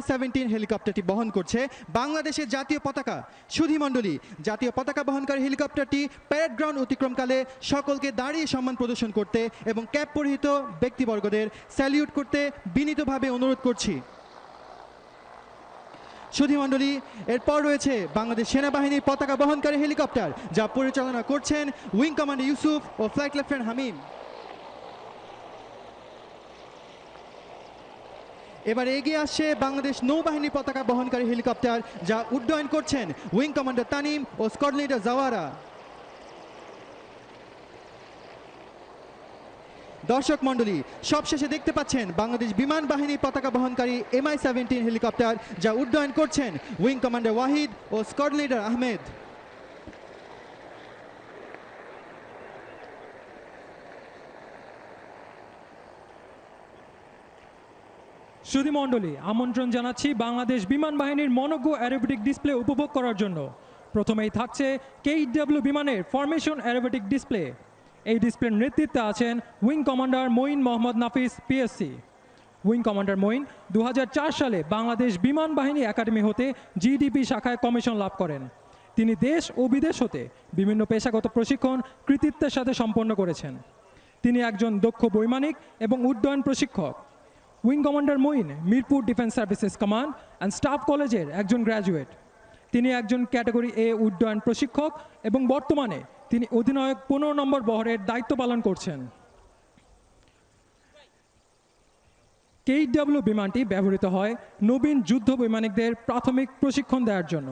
17 হেলিকপ্টারটি বহন করছে বাংলাদেশের জাতীয় পতাকা। সুধী মণ্ডলী, জাতীয় পতাকা বহনকারী হেলিকপ্টারটি প্যারেড গ্রাউন্ড অতিক্রমকালে সকলকে দাঁড়িয়ে সম্মান প্রদর্শন করতে এবং ক্যাপ পরিহিত ব্যক্তিবর্গদের স্যালিউট করতে বিনীতভাবে অনুরোধ করছি। সুধী মণ্ডলী, এরপর রয়েছে বাংলাদেশ সেনাবাহিনীর পতাকা বহনকারী হেলিকপ্টার, যা পরিচালনা করছেন উইং কমান্ডার ইউসুফ ও ফ্লাইট লেফটেন্যান্ট হামিম। এবার এগিয়ে আসছে বাংলাদেশ নৌবাহিনীর পতাকা বহনকারী হেলিকপ্টার, যা উড্ডয়ন করছেন উইং কমান্ডার তানিম ও স্কোয়াড্রন লিডার জাওয়ারা। দর্শক মণ্ডলী, সবশেষে দেখতে পাচ্ছেন বাংলাদেশ বিমান বাহিনীর পতাকা বহনকারী MI-17 হেলিকপ্টার, যা উড্ডয়ন করছেন উইং কমান্ডার ওয়াহিদ ও স্কোয়াড্রন লিডার আহমেদ। সুধী মণ্ডলী, আমন্ত্রণ জানাচ্ছি বাংলাদেশ বিমান বাহিনীর মনোজ্ঞ অ্যারোবেটিক ডিসপ্লে উপভোগ করার জন্য। প্রথমেই থাকছে KW বিমানের ফরমেশন অ্যারোবেটিক ডিসপ্লে। এই ডিসপ্লের নেতৃত্বে আছেন উইং কমান্ডার মঈন মোহাম্মদ নাফিস, PSC। উইং কমান্ডার মঈন 2004 সালে বাংলাদেশ বিমান বাহিনী একাডেমি হতে GDP শাখায় কমিশন লাভ করেন। তিনি দেশ ও বিদেশ হতে বিভিন্ন পেশাগত প্রশিক্ষণ কৃতিত্বের সাথে সম্পন্ন করেছেন। তিনি একজন দক্ষ বৈমানিক এবং উড্ডয়ন প্রশিক্ষক। Wing commander Moin Mirpur defence services command and staff কলেজের একজন গ্র্যাজুয়েট। তিনি একজন ক্যাটাগরি A উড্ডয়ন প্রশিক্ষক এবং বর্তমানে তিনি অধিনায়ক 15 নম্বর বহরের দায়িত্ব পালন করছেন। KW বিমানটি ব্যবহৃত হয় নবীন যুদ্ধ বৈমানিকদের প্রাথমিক প্রশিক্ষণ দেওয়ার জন্য।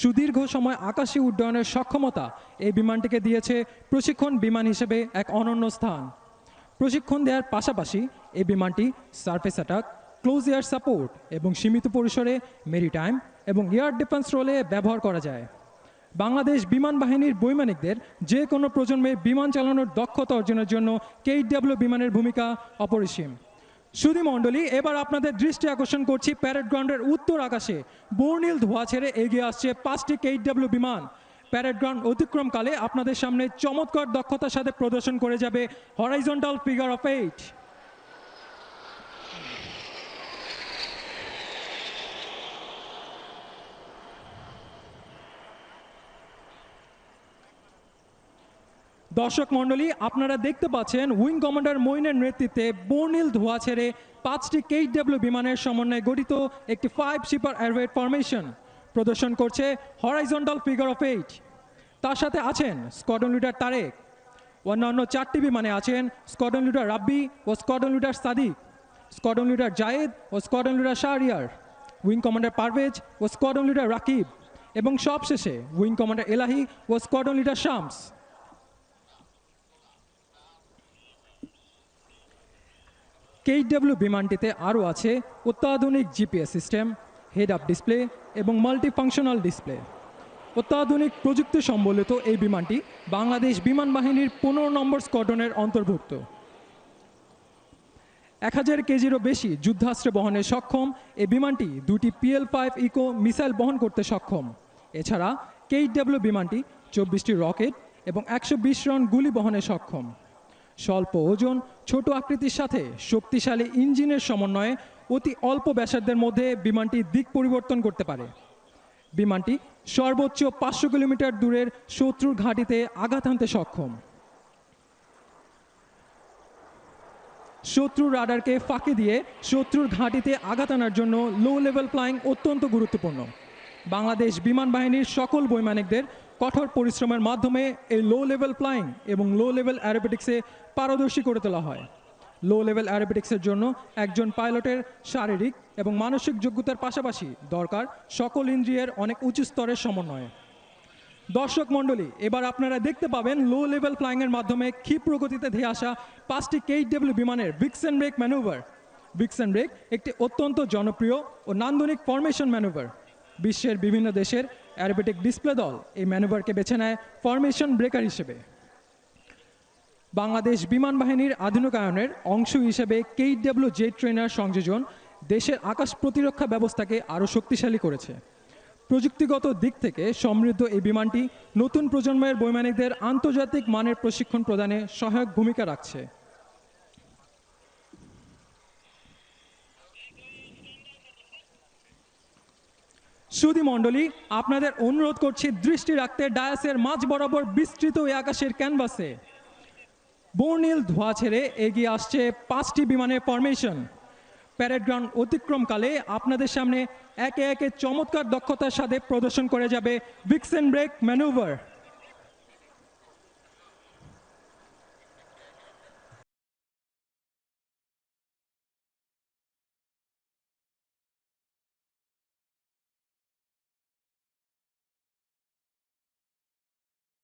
সুদীর্ঘ সময় আকাশে উড্ডয়নের সক্ষমতা এই বিমানটিকে দিয়েছে প্রশিক্ষণ বিমান হিসেবে এক অনন্য স্থান। প্রশিক্ষণ দেওয়ার পাশাপাশি এই বিমানটি surface attack, close air support এবং সীমিত পরিসরে মেরিটাইম এবং এয়ার ডিফেন্স রোলে ব্যবহার করা যায়। বাংলাদেশ বিমান বাহিনীর বৈমানিকদের যে কোনো প্রজন্মের বিমান চালানোর দক্ষতা অর্জনের জন্য KW বিমানের ভূমিকা অপরিসীম। সুধী মণ্ডলী, এবার আপনাদের দৃষ্টি আকর্ষণ করছি প্যারেড গ্রাউন্ডের উত্তর আকাশে বর্ণিল ধোঁয়া ছেড়ে এগিয়ে আসছে 5টি KW বিমান। প্যারেড গ্রাউন্ড অতিক্রমকালে আপনাদের সামনে চমৎকার দক্ষতার সাথে প্রদর্শন করে যাবে হরাইজন্টাল ফিগার অফ 8। দর্শক মণ্ডলী, আপনারা দেখতে পাচ্ছেন উইং কমান্ডার মঈনের নেতৃত্বে বর্ণিল ধোঁয়া ছেড়ে 5টি KW বিমানের সমন্বয়ে গঠিত একটি 5 শিপার এয়ারওয়েট ফরমেশন প্রদর্শন করছে হরাইজন্টাল ফিগার অফ 8। তার সাথে আছেন স্কোয়াড্রন লিডার তারেক। অন্যান্য 4টি বিমানে আছেন স্কোয়াড্রন লিডার রাব্বি ও squadron leader Sadiq, squadron leader Zayed ও squadron leader Shahriar, wing commander Parvez ও স্কোয়াড্রন লিডার রাকিব এবং সবশেষে উইং কমান্ডার এলাহি ও স্কোয়াড্রন লিডার শামস। KW বিমানটিতে আরও আছে অত্যাধুনিক GPS system, head up display এবং মাল্টিফাংশনাল ডিসপ্লে। অত্যাধুনিক প্রযুক্তি সম্বলিত এই বিমানটি বাংলাদেশ বিমান বাহিনীর 15 নম্বর স্কোয়াড্রনের অন্তর্ভুক্ত। 1000 কেজিরও বেশি যুদ্ধাস্ত্র বহনে সক্ষম এই বিমানটি 2টি PL-5 ইকো মিসাইল বহন করতে সক্ষম। এছাড়া KW বিমানটি 24টি রকেট এবং 120 রাউন্ড গুলি বহনে সক্ষম। স্বল্প ওজন, ছোট আকৃতির সাথে শক্তিশালী ইঞ্জিনের সমন্বয়ে অতি অল্প ব্যাসার্ধের মধ্যে বিমানটি দিক পরিবর্তন করতে পারে। বিমানটি সর্বোচ্চ 500 কিলোমিটার দূরের শত্রুর ঘাঁটিতে আঘাত হানতে সক্ষম। শত্রুর রাডারকে ফাঁকি দিয়ে শত্রুর ঘাঁটিতে আঘাত আনার জন্য লো লেভেল ফ্লাইং অত্যন্ত গুরুত্বপূর্ণ। বাংলাদেশ বিমান বাহিনীর সকল বৈমানিকদের কঠোর পরিশ্রমের মাধ্যমে এই লো লেভেল ফ্লাইং এবং লো লেভেল অ্যারোবেটিক্সে পারদর্শী করে তোলা হয়। লো লেভেল অ্যারোবেটিক্সের জন্য একজন পাইলটের শারীরিক এবং মানসিক যোগ্যতার পাশাপাশি দরকার সকল ইন্দ্রিয়ের অনেক উঁচু স্তরের সমন্বয়। দর্শক মণ্ডলী, এবার আপনারা দেখতে পাবেন লো লেভেল ফ্লাইংয়ের মাধ্যমে ক্ষিপ্র গতিতে ধেয়ে আসা 5টি KW বিমানের vixen break manoeuvre. Vixen break একটি অত্যন্ত জনপ্রিয় ও নান্দনিক ফরমেশন ম্যানুভার। বিশ্বের বিভিন্ন দেশের অ্যারোবেটিক ডিসপ্লে দল এই ম্যানুভারকে বেছে নেয় ফরমেশন ব্রেকার হিসেবে। বাংলাদেশ বিমান বাহিনীর আধুনিকায়নের অংশ হিসেবে KW জেট ট্রেনার সংযোজন দেশের আকাশ প্রতিরক্ষা ব্যবস্থাকে আরও শক্তিশালী করেছে। প্রযুক্তিগত দিক থেকে সমৃদ্ধ এই বিমানটি নতুন প্রজন্মের বৈমানিকদের আন্তর্জাতিক মানের প্রশিক্ষণ প্রদানে সহায়ক ভূমিকা রাখছে। সুধী মণ্ডলী, আপনাদের অনুরোধ করছি দৃষ্টি রাখতে ডায়াসের মাঝ বরাবর বিস্তৃত এই আকাশের ক্যানভাসে বর্ণিল ধোঁয়া ছেড়ে এগিয়ে আসছে 5টি বিমানের ফরমেশন। প্যারেড গ্রাউন্ড অতিক্রমকালে আপনাদের সামনে একে একে চমৎকার দক্ষতার সাথে প্রদর্শন করে যাবে ভিক্সেন ব্রেক ম্যানুভার।